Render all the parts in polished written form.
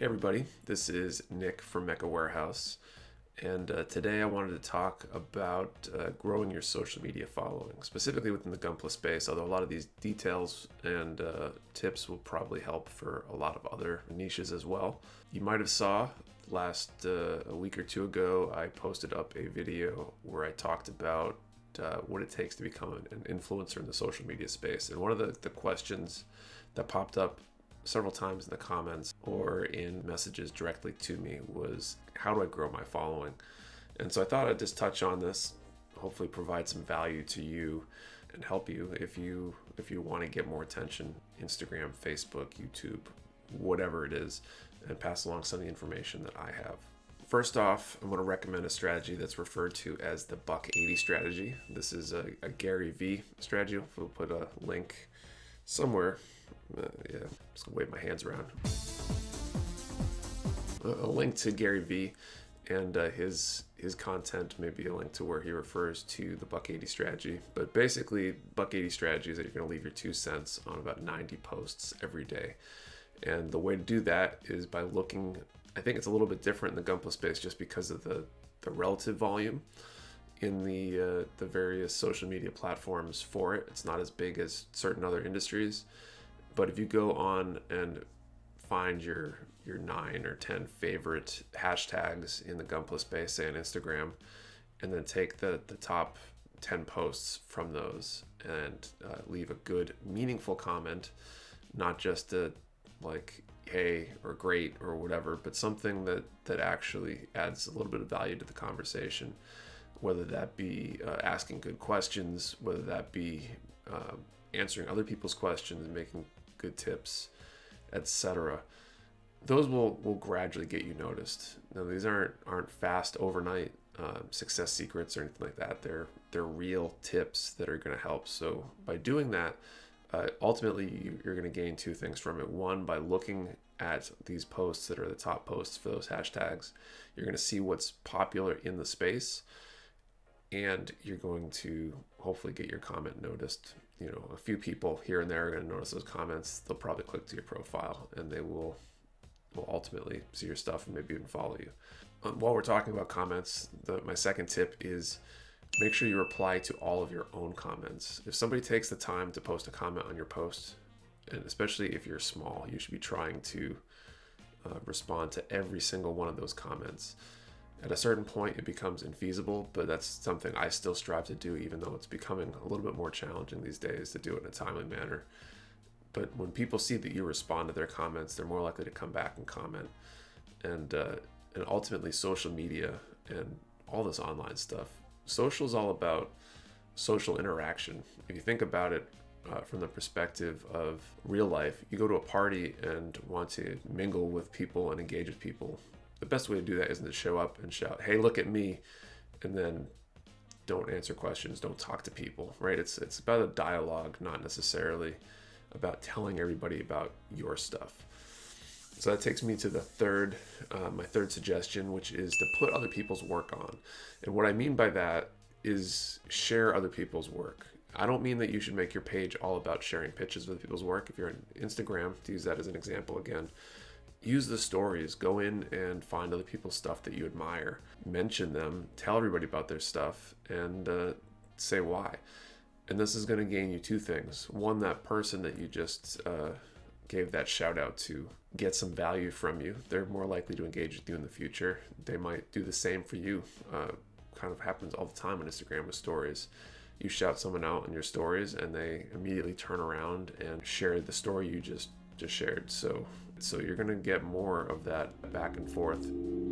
Hey everybody, this is Nick from MechaWarehouse, and today I wanted to talk about growing your social media following, specifically within the Gunpla space, although a lot of these details and tips will probably help for a lot of other niches as well. You might have saw a week or two ago, I posted up a video where I talked about what it takes to become an influencer in the social media space. And one of the questions that popped up several times in the comments or in messages directly to me was, how do I grow my following? And so I thought I'd just touch on this, hopefully provide some value to you and help you if you want to get more attention, Instagram, Facebook, YouTube, whatever it is, and pass along some of the information that I have. First off, I'm going to recommend a strategy that's referred to as the Buck 80 strategy. This is a Gary V strategy. We'll put a link somewhere. Yeah, I'm just gonna wave my hands around. A link to Gary V and his content, maybe a link to where he refers to the Buck 80 strategy. But basically, Buck 80 strategy is that you're gonna leave your 2 cents on about 90 posts every day. And the way to do that is by looking, I think it's a little bit different in the Gunpla space just because of the relative volume in the various social media platforms for it. It's not as big as certain other industries. But if you go on and find your 9 or 10 favorite hashtags in the Gunpla space, say on Instagram, and then take the top 10 posts from those and leave a good, meaningful comment, not just a like, hey, or great, or whatever, but something that actually adds a little bit of value to the conversation, whether that be asking good questions, whether that be answering other people's questions and making good tips, etc. Those will gradually get you noticed. Now, these aren't fast overnight success secrets or anything like that. They're real tips that are going to help. So by doing that, ultimately you're going to gain 2 things from it. One, by looking at these posts that are the top posts for those hashtags, you're going to see what's popular in the space, and you're going to hopefully get your comment noticed. You know, a few people here and there are going to notice those comments. They'll probably click to your profile and they will ultimately see your stuff and maybe even follow you. While we're talking about comments, my second tip is make sure you reply to all of your own comments. If somebody takes the time to post a comment on your post, and especially if you're small, you should be trying to respond to every single one of those comments. At a certain point, it becomes infeasible, but that's something I still strive to do, even though it's becoming a little bit more challenging these days to do it in a timely manner. But when people see that you respond to their comments, they're more likely to come back and comment. And ultimately, social media and all this online stuff, social is all about social interaction. If you think about it from the perspective of real life, you go to a party and want to mingle with people and engage with people. The best way to do that isn't to show up and shout, hey, look at me, and then don't answer questions, don't talk to people, right? It's about a dialogue, not necessarily about telling everybody about your stuff. So that takes me to my third suggestion, which is to put other people's work on. And what I mean by that is share other people's work. I don't mean that you should make your page all about sharing pictures of other people's work. If you're on Instagram, to use that as an example again, use the stories, go in and find other people's stuff that you admire, mention them, tell everybody about their stuff, and say why. And this is going to gain you 2 things. One, that person that you just gave that shout out to get some value from you. They're more likely to engage with you in the future. They might do the same for you. Kind of happens all the time on Instagram with stories. You shout someone out in your stories and they immediately turn around and share the story you just shared. So you're going to get more of that back and forth,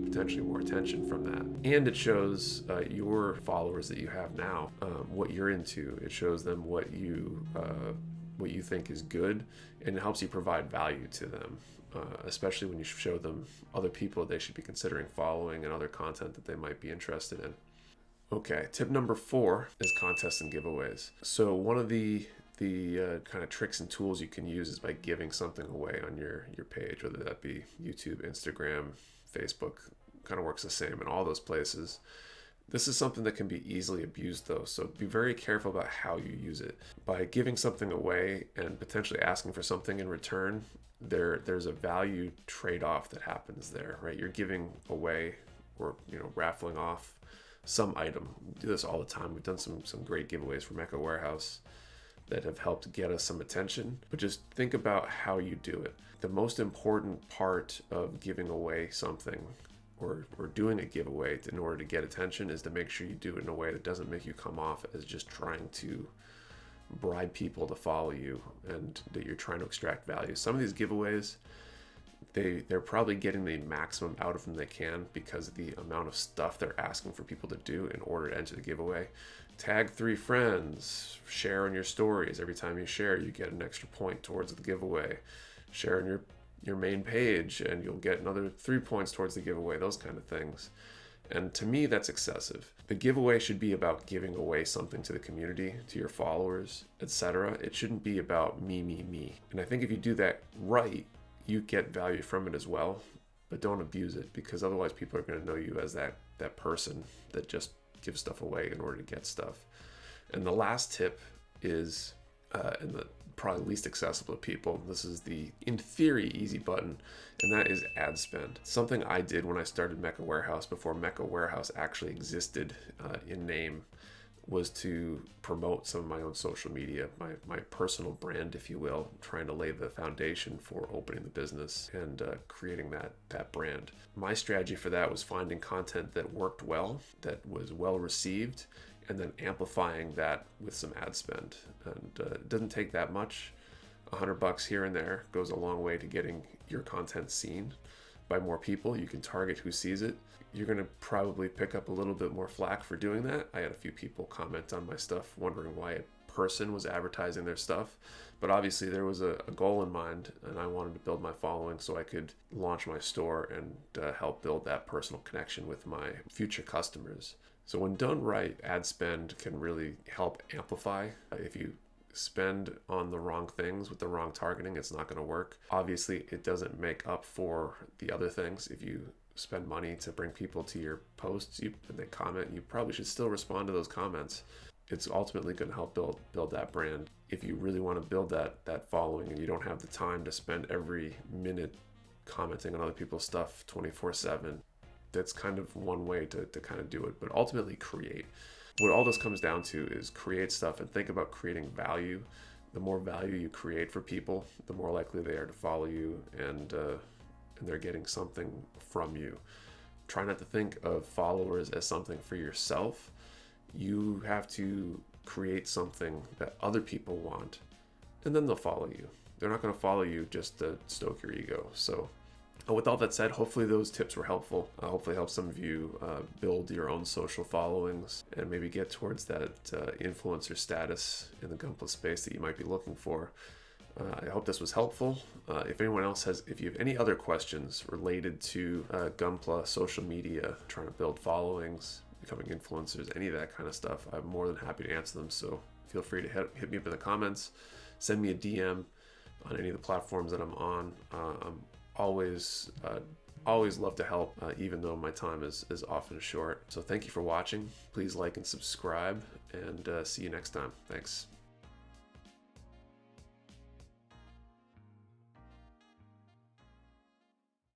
potentially more attention from that. And it shows your followers that you have now what you're into. It shows them what you think is good, and it helps you provide value to them, especially when you show them other people they should be considering following and other content that they might be interested in. Okay, tip number 4 is contests and giveaways. So one of the kind of tricks and tools you can use is by giving something away on your page, whether that be YouTube, Instagram, Facebook, kind of works the same in all those places. This is something that can be easily abused though, so be very careful about how you use it. By giving something away and potentially asking for something in return, there's a value trade-off that happens there, right? You're giving away or raffling off some item. We do this all the time. We've done some great giveaways for MechaWarehouse that have helped get us some attention, but just think about how you do it. The most important part of giving away something or doing a giveaway in order to get attention is to make sure you do it in a way that doesn't make you come off as just trying to bribe people to follow you and that you're trying to extract value. Some of these giveaways, they're probably getting the maximum out of them they can because of the amount of stuff they're asking for people to do in order to enter the giveaway. Tag 3 friends, share in your stories. Every time you share, you get an extra point towards the giveaway. Share in your main page and you'll get another 3 points towards the giveaway, those kind of things. And to me, that's excessive. The giveaway should be about giving away something to the community, to your followers, etc. It shouldn't be about me, me, me. And I think if you do that right, you get value from it as well, but don't abuse it, because otherwise people are going to know you as that person that just gives stuff away in order to get stuff. And the last tip is, and the probably least accessible to people, this is the, in theory, easy button, and that is ad spend. Something I did when I started MechaWarehouse, before MechaWarehouse actually existed in name, was to promote some of my own social media, my personal brand, if you will, trying to lay the foundation for opening the business and creating that brand. My strategy for that was finding content that worked well, that was well received, and then amplifying that with some ad spend. And it doesn't take that much. $100 here and there goes a long way to getting your content seen by more people. You can target who sees it. You're going to probably pick up a little bit more flack for doing that. I had a few people comment on my stuff wondering why a person was advertising their stuff, but obviously there was a goal in mind, and I wanted to build my following so I could launch my store and help build that personal connection with my future customers. So when done right, ad spend can really help amplify. If you spend on the wrong things with the wrong targeting, it's not going to work. Obviously, it doesn't make up for the other things. If you spend money to bring people to your posts and they comment, you probably should still respond to those comments. It's ultimately going to help build that brand. If you really want to build that following and you don't have the time to spend every minute commenting on other people's stuff 24/7, that's kind of one way to kind of do it. But ultimately, create. What all this comes down to is create stuff and think about creating value. The more value you create for people, the more likely they are to follow you and they're getting something from you. Try not to think of followers as something for yourself. You have to create something that other people want, and then they'll follow you. They're not going to follow you just to stoke your ego. So with all that said, hopefully those tips were helpful. Hopefully help some of you build your own social followings and maybe get towards that influencer status in the Gunpla space that you might be looking for. I hope this was helpful. If anyone else if you have any other questions related to Gunpla, social media, trying to build followings, becoming influencers, any of that kind of stuff, I'm more than happy to answer them. So feel free to hit me up in the comments, send me a DM on any of the platforms that I'm on. I'm always love to help, even though my time is often short. So thank you for watching. Please like and subscribe, and see you next time. Thanks.